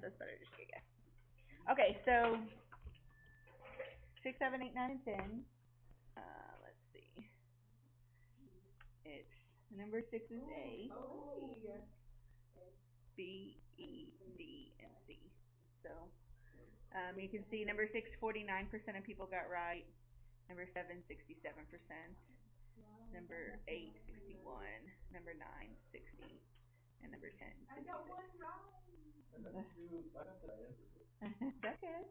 That's better, just get a guess. Okay, so 6, 7, 8, 9, and 10. Let's see. It's number 6 is A, B, E, D, and C. So you can see number 6, 49% of people got right. Number 7, 67%. Number 8, 61. Number 9, 60. And number 10, 66. I got one right. Okay.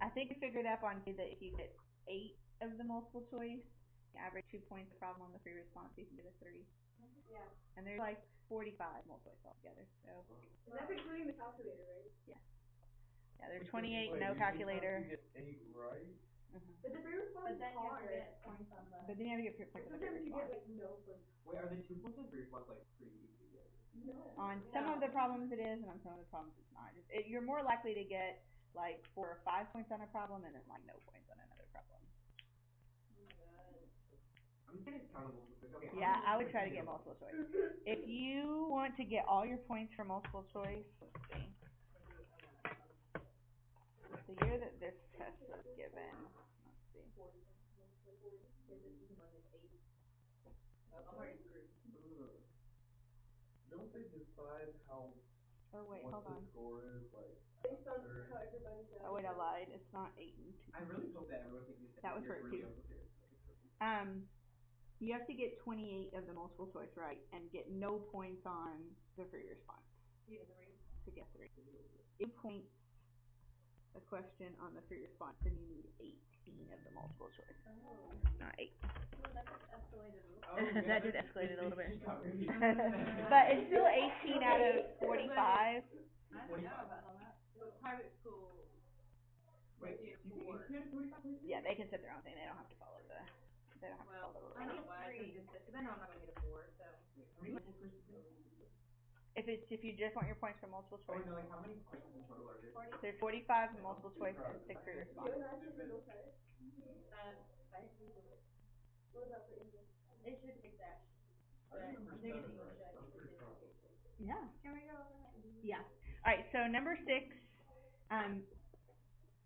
I think we figured up on that if you get 8 of the multiple choice, you average 2 points per problem on the free response, you can get a 3. Yeah. And there's like 45 multiple choice altogether. So. And that's including the calculator, right? Yeah. Yeah, there's 28, no calculator. You get 8 right? But the free response is hard. But then you have to get points on the free response. Like no points. Wait, are the 2 points on free response like pretty easy to get? No. On some of the problems it is, and on some of the problems it's not. You're more likely to get like 4 or 5 points on a problem, and then like no points on another problem. I'm getting countable. Okay. Yeah, I would try to get multiple choice. If you want to get all your points for multiple choice, let's see. The year that this test was given, let's see. Don't they decide how? Oh wait, what hold the on. score is like? Based on how everybody does. Oh wait, I lied. It's not 8 and 2. I really hope that everyone thinks that was for really 2. unprepared. You have to get 28 of the multiple choice right and get no points on the free response. To get 3. 8 points a question on the free response, then you need 18 of the multiple choice. Oh. Not 8. Well, that just escalated a little. Oh, that did escalate it a little bit. But it's still 18 out of 45. I don't know about all that. So private school. Wait, you think 18 out of 45? Yeah, they can set their own thing. They don't have to follow the. They don't have to follow the rules. I don't know why. Then I'm not gonna get a 4. So. If you just want your points for multiple choice. Oh, no, like how many questions in total are there? There's 45 multiple choice and 6 free response. What about for English? It should be that. But I'm taking English. Yeah. Can we go over that? Yeah. All right. So number 6.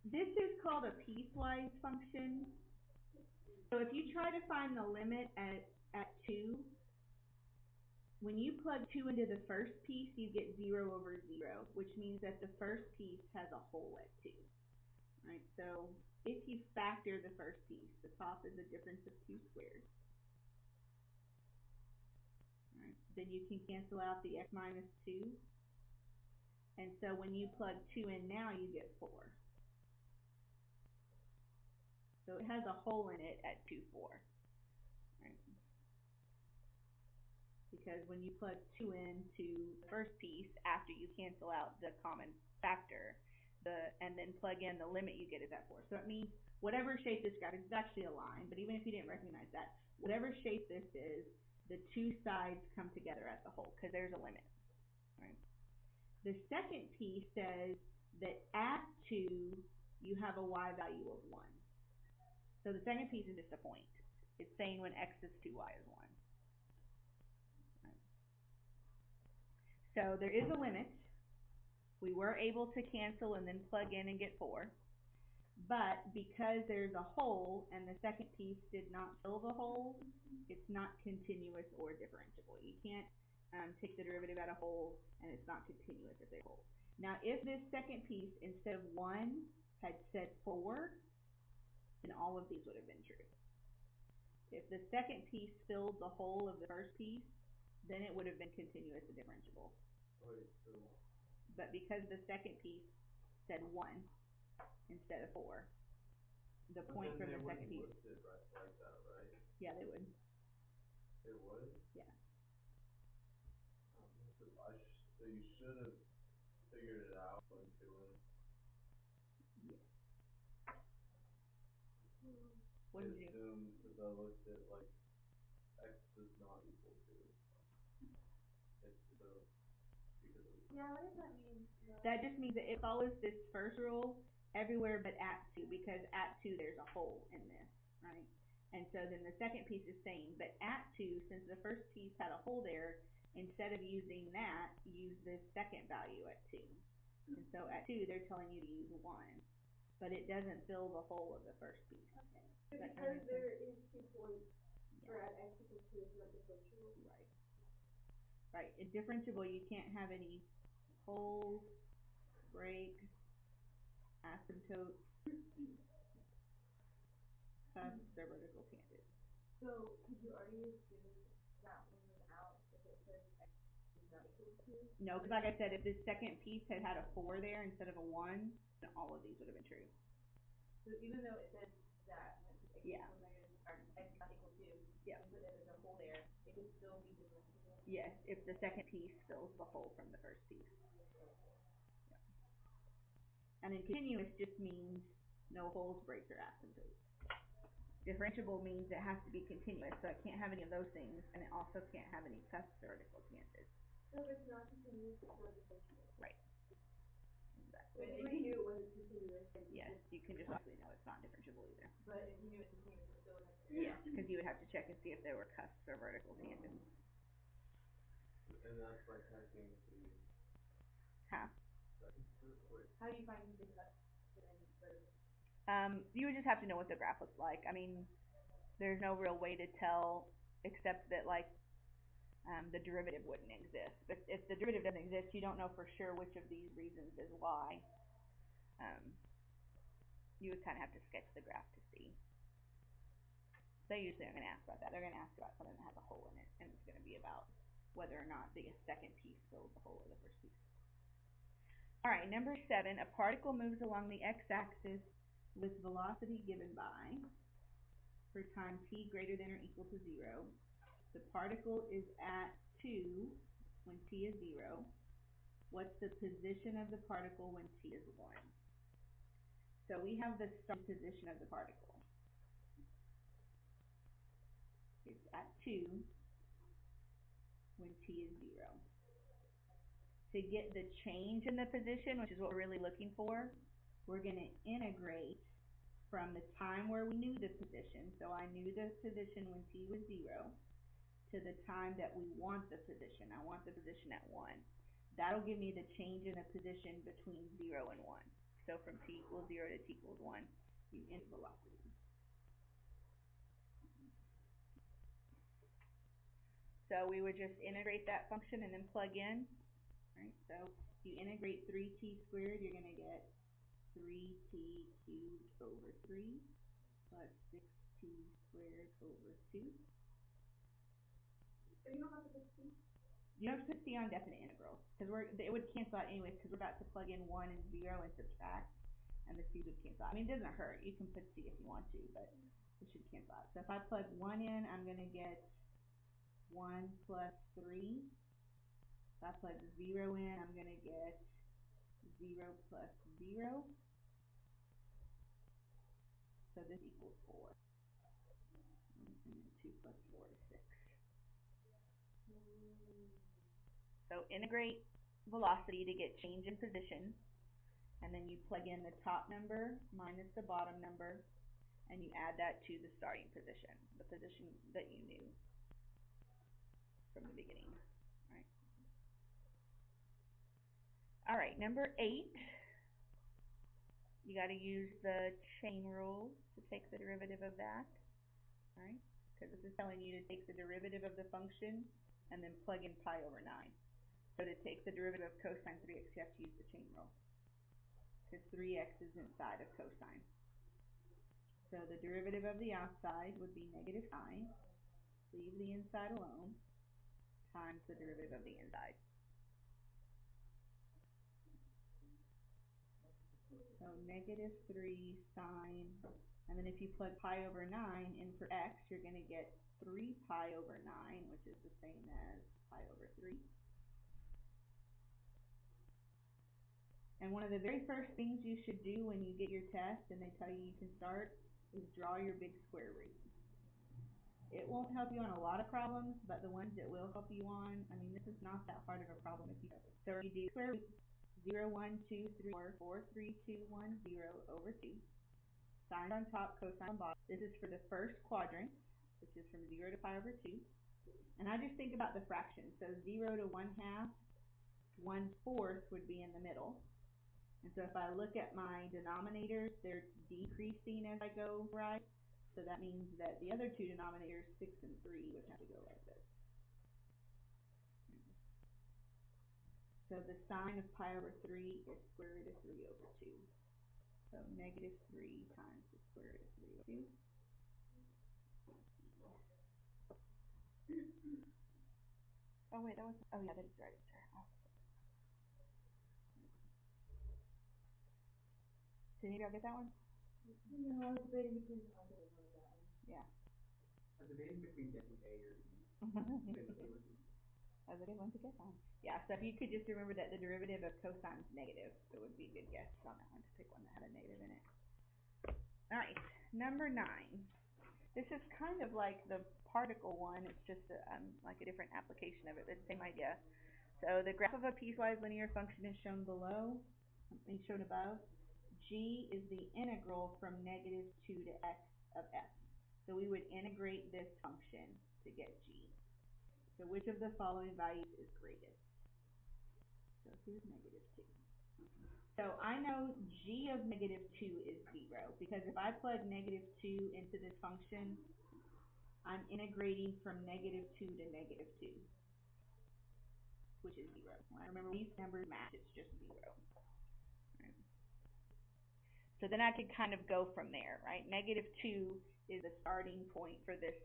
This is called a piecewise function. So if you try to find the limit at 2, when you plug 2 into the first piece, you get 0 over 0, which means that the first piece has a hole at 2. Right? So if you factor the first piece, the top is a difference of 2 squared. Right? Then you can cancel out the x minus 2. And so when you plug 2 in now, you get 4. So it has a hole in it at 2, 4. Right? Because when you plug 2 into the first piece, after you cancel out the common factor, and then plug in the limit you get is at 4. So it means whatever shape this graph is, it's actually a line, but even if you didn't recognize that, whatever shape this is, the 2 sides come together at the hole, because there's a limit. Right? The second piece says that at 2, you have a y value of 1. So the second piece is just a point. It's saying when x is 2, y is 1. Right. So there is a limit. We were able to cancel and then plug in and get 4. But because there's a hole and the second piece did not fill the hole, it's not continuous or differentiable. You can't take the derivative at a hole and it's not continuous if there's a hole. Now if this second piece instead of 1 had said 4, then all of these would have been true. If the second piece filled the whole of the first piece, then it would have been continuous and differentiable. But because the second piece said 1 instead of 4, the point from the second piece. It right like that, right? Yeah, they would. It would? Yeah. So you should have figured it out when doing. Yes. What did you do? Because I looked at like x is not equal to. It's so because of. Yeah, what does that mean? That just means that it follows this first rule everywhere but at 2, because at 2 there's a hole in this, right? And so then the second piece is same, but at 2, since the first piece had a hole there, Instead of using that, use this second value at 2. And so at 2, they're telling you to use 1, but it doesn't fill the whole of the first piece. Okay. Does that Because make sense? there is 2 points for Yeah. at x equals 2, it's not differentiable. Right. Right, in differentiable, you can't have any holes, breaks, asymptotes, cusps, or vertical tangents. So, could you already assume that one was out if it says x is not equal to 2? No, because like I said, if this second piece had had a 4 there instead of a 1, then all of these would have been true. So even though it says that, like, x Yeah. equals negative, or x is not equal to, Yeah. and put that as a hole there, it could still be differentiable. Yes, if the second piece fills the hole from the first piece. Yeah. And then continuous just means no holes, breaks, or asymptotes. Differentiable means it has to be continuous, so it can't have any of those things, and it also can't have any cusps or vertical tangents. So if it's not continuous, it's not differentiable. Right. Exactly. But if you knew it wasn't continuous, then you Yes, just, you can just obviously know it's not differentiable either. but if you knew it's continuous, it still would have to. Yes, because you would have to check and see if there were cusps or vertical tangents. And that's by typing the Huh? second word, wait, How do you find the cuts and then vertical? You would just have to know what the graph looks like. I mean, there's no real way to tell except that like the derivative wouldn't exist. But if the derivative doesn't exist, you don't know for sure which of these reasons is why. You would kind of have to sketch the graph to see. They usually are going to ask about that. They're going to ask about something that has a hole in it, and it's going to be about whether or not the second piece fills the hole of the first piece. All right, number 7, a particle moves along the x-axis with velocity given by, for time t greater than or equal to 0. The particle is at 2 when t is 0. What's the position of the particle when t is 1? So we have the starting position of the particle. It's at 2 when t is 0. To get the change in the position, which is what we're really looking for, we're going to integrate from the time where we knew the position, so I knew the position when t was 0, to the time that we want the position. I want the position at 1. That'll give me the change in the position between 0 and 1. So from t equals 0 to t equals 1, you integrate velocity. So we would just integrate that function and then plug in. Right? So if you integrate 3t squared, you're going to get 3t cubed over 3 plus 6t squared over 2. So you don't have to put c? You don't have to put c on definite integrals, because it would cancel out anyways, because we're about to plug in 1 and 0 and subtract, and the c would cancel out. I mean, it doesn't hurt. You can put c if you want to, but it should cancel out. So if I plug 1 in, I'm going to get 1 plus 3. If I plug 0 in, I'm going to get 0 plus 0. So this equals 4. And then 2 plus 4 is 6. So integrate velocity to get change in position, and then you plug in the top number minus the bottom number, and you add that to the starting position, the position that you knew from the beginning. All right, number 8, you got to use the chain rule to take the derivative of that, all right? Because this is telling you to take the derivative of the function and then plug in pi over 9. So to take the derivative of cosine 3x, you have to use the chain rule, because 3x is inside of cosine. So the derivative of the outside would be negative 9, leave the inside alone, times the derivative of the inside. So negative 3 sine, and then if you plug pi over 9 in for x, you're going to get 3 pi over 9, which is the same as pi over 3. And one of the very first things you should do when you get your test and they tell you can start is draw your big square root. It won't help you on a lot of problems, but the ones that will help you on, I mean, this is not that hard of a problem if you know it. So you do square root 0, 1, 2, 3, 4, 4, 3, 2, 1, 0 over 2. Sine on top, cosine on bottom. This is for the first quadrant, which is from 0 to pi over 2. And I just think about the fractions, so 0 to 1/2, 1/4 would be in the middle. And so if I look at my denominators, they're decreasing as I go right. So that means that the other two denominators, 6 and 3, would have to go like this. So the sine of pi over 3 is square root of 3 over 2. So -3 times the square root of 3 over 2. Oh wait, that was, oh yeah, that is right there. Oh. Did y'all get that one? No, I was debating between the other one and that one. Yeah. I'm debating between getting A or E. That was a good one to get on. Yeah, so if you could just remember that the derivative of cosine is negative, it would be a good guess on that one to pick one that had a negative in it. Alright, number 9. This is kind of like the particle one, it's just like a different application of it, but same idea. So the graph of a piecewise linear function is shown below, shown above. G is the integral from -2 to x of f. So we would integrate this function to get G. So which of the following values is greatest? So here's -2. So I know G of -2 is 0, because if I plug -2 into this function, I'm integrating from -2 to -2, which is 0. Remember, these numbers match, it's just 0. Right. So then I could kind of go from there, right? -2 is the starting point for this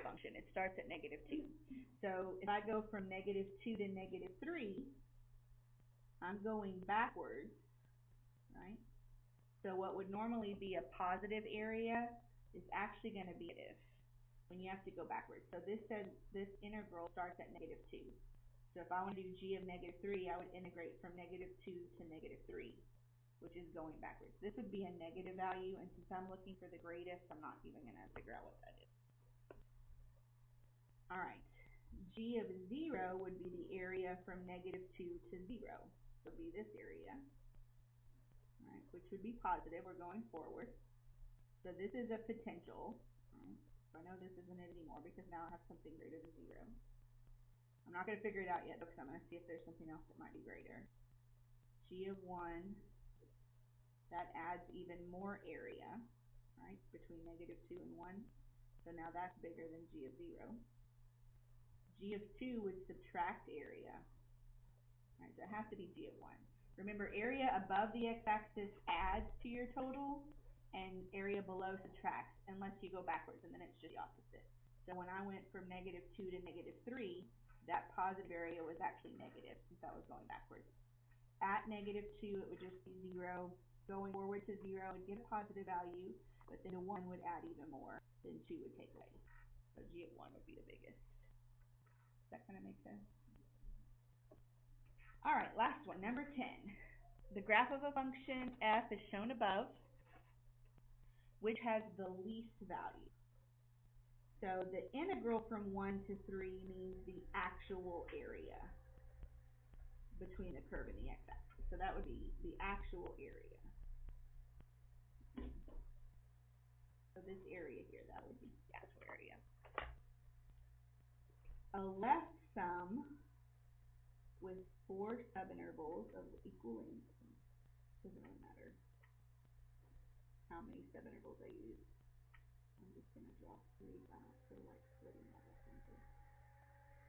function. It starts at -2. So if I go from -2 to -3, I'm going backwards, right? So what would normally be a positive area is actually going to be negative when you have to go backwards. So this says this integral starts at -2. So if I want to do G of -3, I would integrate from -2 to -3, which is going backwards. This would be a negative value, and since I'm looking for the greatest, I'm not even going to figure out what that is. Alright, G of 0 would be the area from -2 to 0. So it would be this area, right, which would be positive. We're going forward. So this is a potential. Right? So I know this isn't it anymore because now I have something greater than 0. I'm not going to figure it out yet because I'm going to see if there's something else that might be greater. G of 1, that adds even more area, right, between -2 and 1. So now that's bigger than G of 0. G of 2 would subtract area. Right, so it has to be G of 1. Remember, area above the x-axis adds to your total, and area below subtracts, unless you go backwards, and then it's just the opposite. So when I went from -2 to -3, that positive area was actually negative, since I was going backwards. At -2, it would just be 0. Going forward to 0 would get a positive value, but then a 1 would add even more, then 2 would take away. So G of 1 would be the biggest. Does that kind of make sense? Alright, last one, number 10. The graph of a function f is shown above, which has the least value. So the integral from 1 to 3 means the actual area between the curve and the x-axis. So that would be the actual area. So this area here, that would be the actual area. A left sum with 4 subintervals of equal length. Doesn't really matter how many subintervals I use. I'm just going to draw 3. I don't feel like splitting that up into.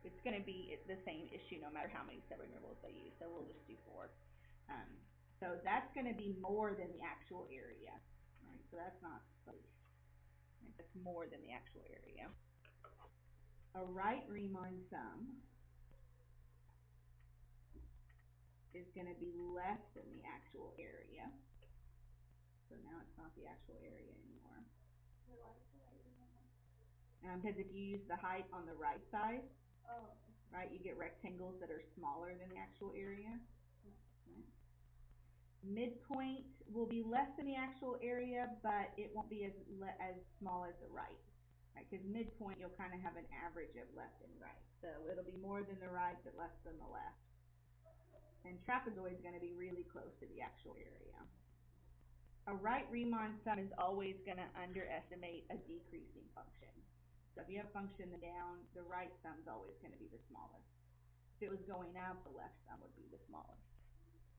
It's going to be the same issue no matter how many subintervals I use, so we'll just do 4. So that's going to be more than the actual area. Right? So that's not close. Right? That's more than the actual area. A right Riemann sum is going to be less than the actual area. So now it's not the actual area anymore. Because if you use the height on the right side, right, you get rectangles that are smaller than the actual area. Right. Midpoint will be less than the actual area, but it won't be as small as the right. Right, because midpoint you'll kind of have an average of left and right. So it'll be more than the right, but less than the left. And trapezoid is going to be really close to the actual area. A right Riemann sum is always going to underestimate a decreasing function. So if you have function down, the right sum's always gonna be the smallest. If it was going up, the left sum would be the smallest.